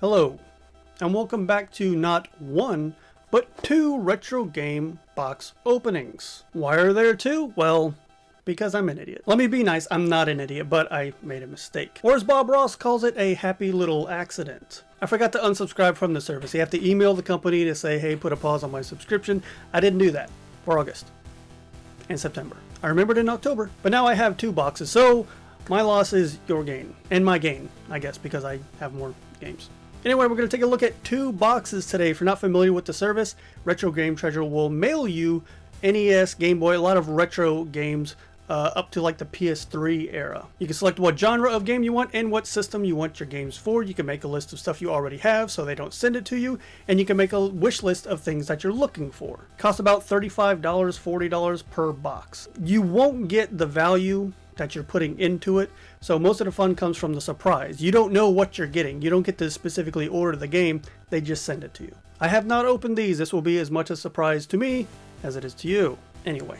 Hello, and welcome back to not one, but two retro game box openings. Why are there two? Well, because I'm an idiot. Let me be nice, I'm not an idiot, but I made a mistake. Or as Bob Ross calls it, a happy little accident. I forgot to unsubscribe from the service. You have to email the company to say, hey, put a pause on my subscription. I didn't do that for August and September. I remembered in October, but now I have two boxes, so my loss is your gain, and my gain, I guess, because I have more games. Anyway, we're going to take a look at two boxes today. If you're not familiar with the service, Retro Game Treasure will mail you NES, Game Boy, a lot of retro games up to like the PS3 era. You can select what genre of game you want and what system you want your games for. You can make a list of stuff you already have so they don't send it to you, and you can make a wish list of things that you're looking for. Costs about $35, $40 per box. You won't get the value that you're putting into it, so most of the fun comes from the surprise. You don't know what you're getting. You don't get to specifically order the game, they just send it to you. I have not opened these. This will be as much a surprise to me as it is to you. Anyway.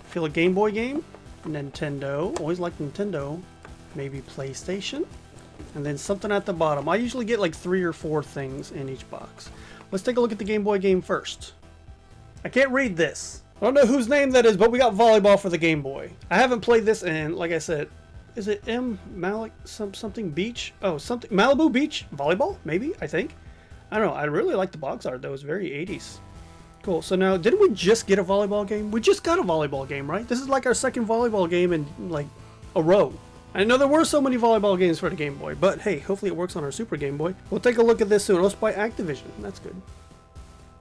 Feel a Game Boy game, Nintendo, always like Nintendo, maybe PlayStation, and then something at the bottom. I usually get like 3 or 4 things in each box. Let's take a look at the Game Boy game first. I can't read this. I don't know whose name that is, but we got volleyball for the Game Boy. I haven't played this in, like I said, is it Malik something Beach? Oh, something Malibu Beach volleyball, maybe, I think. I don't know. I really like the box art though. It's very 80s. Cool. So now, didn't we just get a volleyball game? We just got a volleyball game, right? This is like our second volleyball game in like a row. I know there were so many volleyball games for the Game Boy, but hey, hopefully it works on our Super Game Boy. We'll take a look at this soon. Oh, it's by Activision. That's good.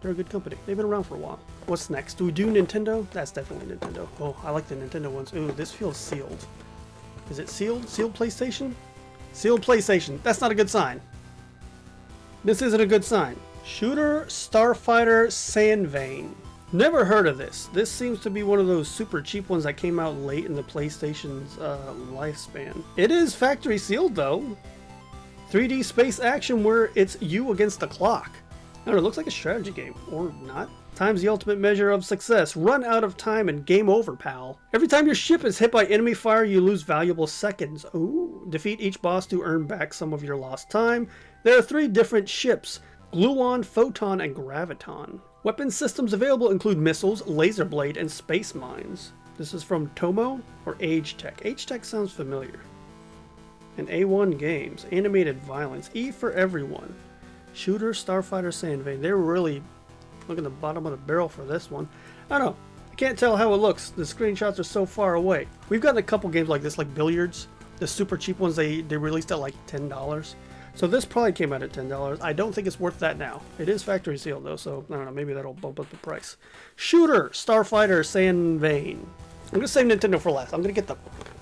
They're a good company. They've been around for a while. What's next? Do we do Nintendo? That's definitely Nintendo. Oh, I like the Nintendo ones. Ooh, this feels sealed. Is it sealed? Sealed PlayStation? Sealed PlayStation. That's not a good sign. This isn't a good sign. Shooter Starfighter Sandvane. Never heard of this. This seems to be one of those super cheap ones that came out late in the PlayStation's lifespan. It is factory sealed though. 3D space action where it's you against the clock. I don't know, it looks like a strategy game, or not. Time's the ultimate measure of success. Run out of time and game over, pal. Every time your ship is hit by enemy fire, you lose valuable seconds. Ooh. Defeat each boss to earn back some of your lost time. There are 3 different ships: Gluon, Photon, and Graviton. Weapon systems available include missiles, laser blade, and space mines. This is from Tomo or Age Tech. Age Tech sounds familiar. And A1 Games. Animated violence. E for everyone. Shooter Starfighter Sandvane. They're really looking at the bottom of the barrel for this one. I don't know. I can't tell how it looks. The screenshots are so far away. We've gotten a couple games like this, like Billiards. The super cheap ones they released at like $10. So this probably came out at $10. I don't think it's worth that now. It is factory sealed though, so I don't know, maybe that'll bump up the price. Shooter Starfighter Sandvane. I'm going to save Nintendo for last. I'm going to get the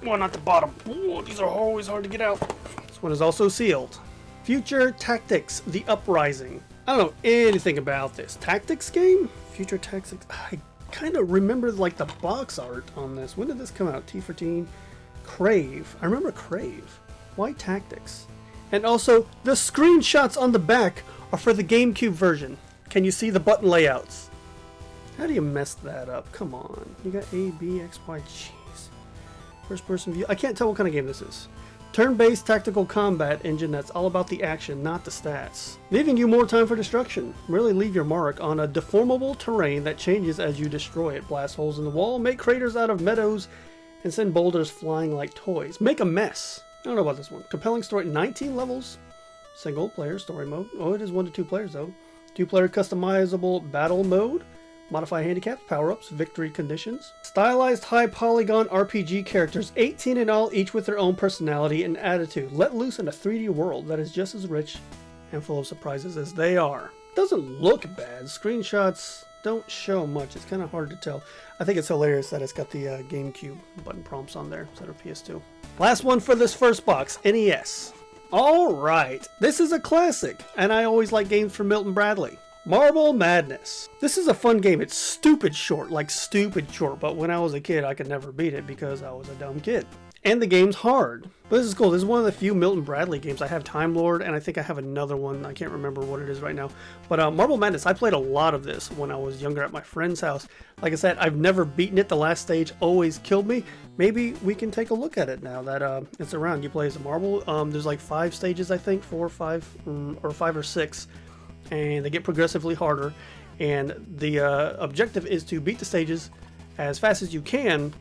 one at the bottom. Ooh, these are always hard to get out. This one is also sealed. Future Tactics, The Uprising. I don't know anything about this. Tactics game? Future Tactics. I kind of remember like the box art on this. When did this come out? T for Teen. Crave. I remember Crave. Why Tactics? And also, the screenshots on the back are for the GameCube version. Can you see the button layouts? How do you mess that up? Come on. You got A, B, X, Y, jeez. First person view. I can't tell what kind of game this is. Turn-based tactical combat engine that's all about the action, not the stats. Leaving you more time for destruction. Really leave your mark on a deformable terrain that changes as you destroy it. Blast holes in the wall, make craters out of meadows, and send boulders flying like toys. Make a mess. I don't know about this one. Compelling story, 19 levels, single player story mode. Oh, it is 1 to 2 players though. 2-player customizable battle mode. Modify handicaps, power-ups, victory conditions. Stylized high polygon RPG characters, 18 in all, each with their own personality and attitude. Let loose in a 3D world that is just as rich and full of surprises as they are. Doesn't look bad. Screenshots don't show much. It's kind of hard to tell. I think it's hilarious that it's got the GameCube button prompts on there instead of PS2. Last one for this first box, NES. Alright, this is a classic, and I always like games from Milton Bradley. Marble Madness. This is a fun game. It's stupid short, like stupid short, but when I was a kid, I could never beat it because I was a dumb kid. And the game's hard. But this is cool. This is one of the few Milton Bradley games. I have Time Lord, and I think I have another one. I can't remember what it is right now. But Marble Madness, I played a lot of this when I was younger at my friend's house. Like I said, I've never beaten it. The last stage always killed me. Maybe we can take a look at it now that it's around. You play as a marble. There's like 5 stages, I think. 4 or 5, or 5 or 6. And they get progressively harder. And the objective is to beat the stages as fast as you can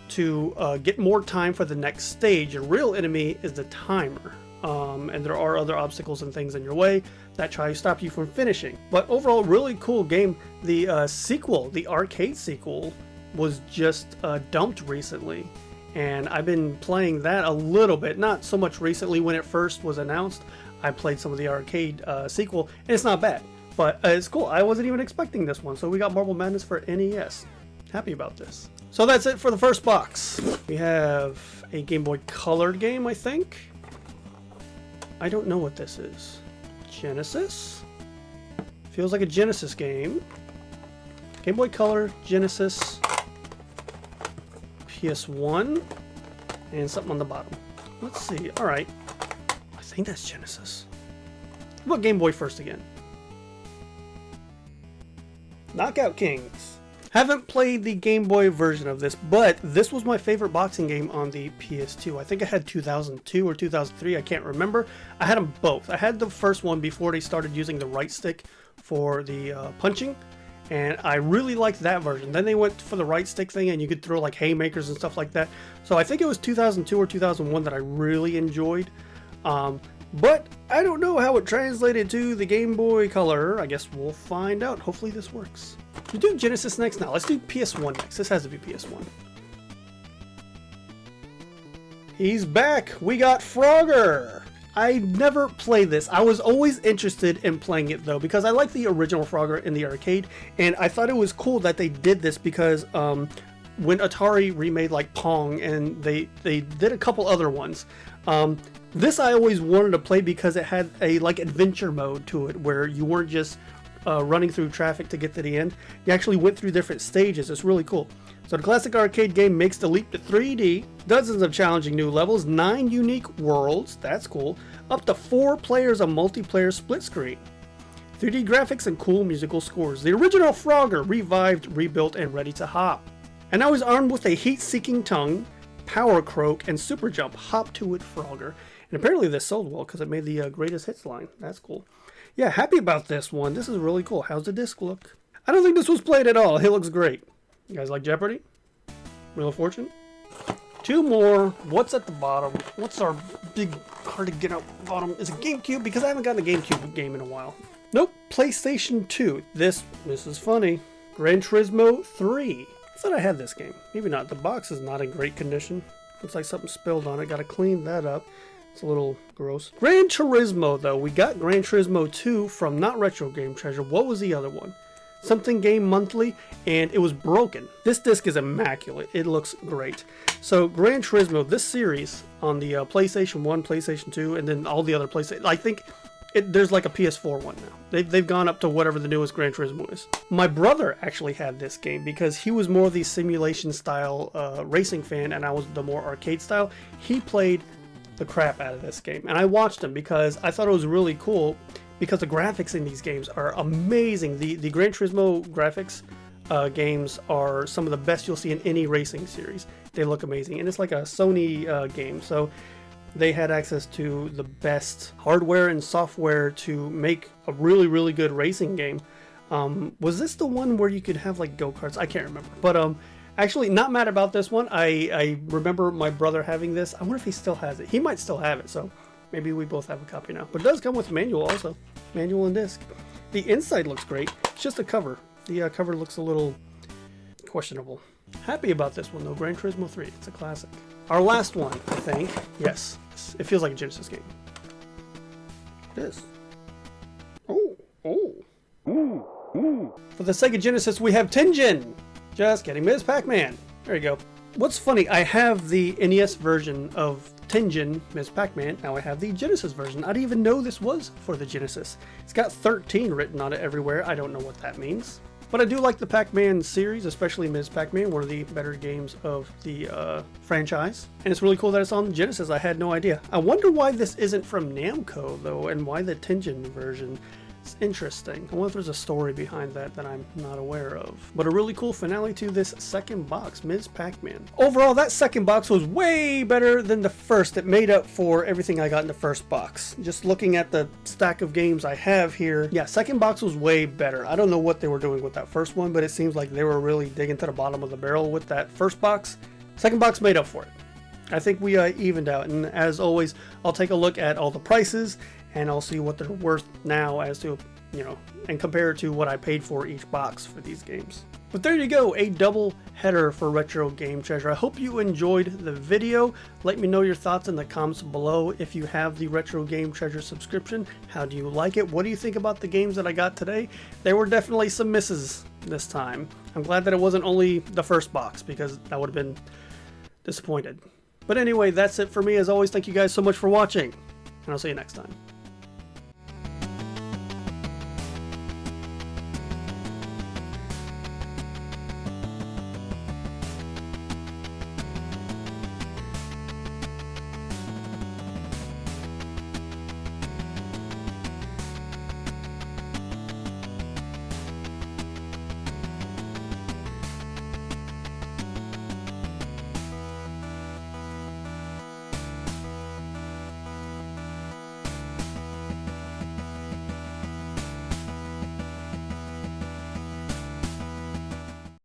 to get more time for the next stage. Your real enemy is the timer. And there are other obstacles and things in your way that try to stop you from finishing. But overall, really cool game. The sequel, the arcade sequel, was just dumped recently. And I've been playing that a little bit. Not so much recently when it first was announced. I played some of the arcade sequel, and it's not bad. But it's cool. I wasn't even expecting this one. So we got Marble Madness for NES. Happy about this. So that's it for the first box. We have a Game Boy Color game, I think. I don't know what this is. Genesis? Feels like a Genesis game. Game Boy Color, Genesis, PS1, and something on the bottom. Let's see. All right. I think that's Genesis. What Game Boy first again? Knockout Kings. Haven't played the Game Boy version of this, but this was my favorite boxing game on the PS2. I think I had 2002 or 2003, I can't remember. I had them both. I had the first one before they started using the right stick for the punching, and I really liked that version. Then they went for the right stick thing, and you could throw like haymakers and stuff like that. So I think it was 2002 or 2001 that I really enjoyed. But I don't know how it translated to the Game Boy Color. I guess we'll find out. Hopefully this works. We do Genesis next now. Let's do PS1 next. This has to be PS1. He's back. We got Frogger. I never played this. I was always interested in playing it though, because I like the original Frogger in the arcade, and I thought it was cool that they did this because when Atari remade like Pong, and they did a couple other ones. This I always wanted to play because it had a like adventure mode to it, where you weren't just running through traffic to get to the end. You actually went through different stages. It's really cool. So the classic arcade game makes the leap to 3D, dozens of challenging new levels, 9 unique worlds, that's cool, up to 4 players of multiplayer split screen, 3D graphics and cool musical scores. The original Frogger revived, rebuilt, and ready to hop. And now he's armed with a heat-seeking tongue, power croak, and super jump. Hop to it, Frogger. And apparently this sold well because it made the greatest hits line. That's cool. Yeah, happy about this one. This is really cool. How's the disc look? I don't think this was played at all. It looks great. You guys like Jeopardy? Wheel of Fortune? 2 more. What's at the bottom? What's our big hard to get out bottom? Is it GameCube? Because I haven't gotten a GameCube game in a while. Nope. PlayStation 2. This is funny. Gran Turismo 3. I thought I had this game. Maybe not. The box is not in great condition. Looks like something spilled on it. Gotta clean that up. It's a little gross. Gran Turismo, though. We got Gran Turismo 2 from not Retro Game Treasure. What was the other one? Something Game Monthly, and it was broken. This disc is immaculate. It looks great. So Gran Turismo, this series on the PlayStation 1, PlayStation 2, and then all the other PlayStation, I think there's like a PS4 one now. They've gone up to whatever the newest Gran Turismo is. My brother actually had this game because he was more the simulation style racing fan, and I was the more arcade style. He played the crap out of this game, and I watched him because I thought it was really cool because the graphics in these games are amazing. The Gran Turismo graphics games are some of the best you'll see in any racing series. They look amazing, and it's like a Sony game, so they had access to the best hardware and software to make a really, really good racing game. Was this the one where you could have like go-karts? I can't remember, but actually not mad about this one. I remember my brother having this. I wonder if he still has it. He might still have it, so maybe we both have a copy now. But it does come with a manual also. Manual and disc. The inside looks great. It's just the cover. The cover looks a little questionable. Happy about this one though. Gran Turismo 3. It's a classic. Our last one, I think. Yes. It feels like a Genesis game. It is. Oh. For the Sega Genesis, we have Tengen. Just kidding. Ms. Pac-Man. There you go. What's funny, I have the NES version of Tengen Ms. Pac-Man, now I have the Genesis version. I didn't even know this was for the Genesis. It's got 13 written on it everywhere. I don't know what that means. But I do like the Pac-Man series, especially Ms. Pac-Man, one of the better games of the franchise. And it's really cool that it's on Genesis. I had no idea. I wonder why this isn't from Namco, though, and why the Tengen version. It's interesting. I wonder if there's a story behind that I'm not aware of. But a really cool finale to this second box, Ms. Pac-Man. Overall, that second box was way better than the first. It made up for everything I got in the first box. Just looking at the stack of games I have here, yeah, second box was way better. I don't know what they were doing with that first one, but it seems like they were really digging to the bottom of the barrel with that first box. Second box made up for it. I think we evened out, and as always, I'll take a look at all the prices and I'll see what they're worth now as to, you know, and compare it to what I paid for each box for these games. But there you go, a double header for Retro Game Treasure. I hope you enjoyed the video. Let me know your thoughts in the comments below. If you have the Retro Game Treasure subscription, how do you like it? What do you think about the games that I got today? There were definitely some misses this time. I'm glad that it wasn't only the first box, because I would have been disappointed. But anyway, that's it for me. As always, thank you guys so much for watching, and I'll see you next time.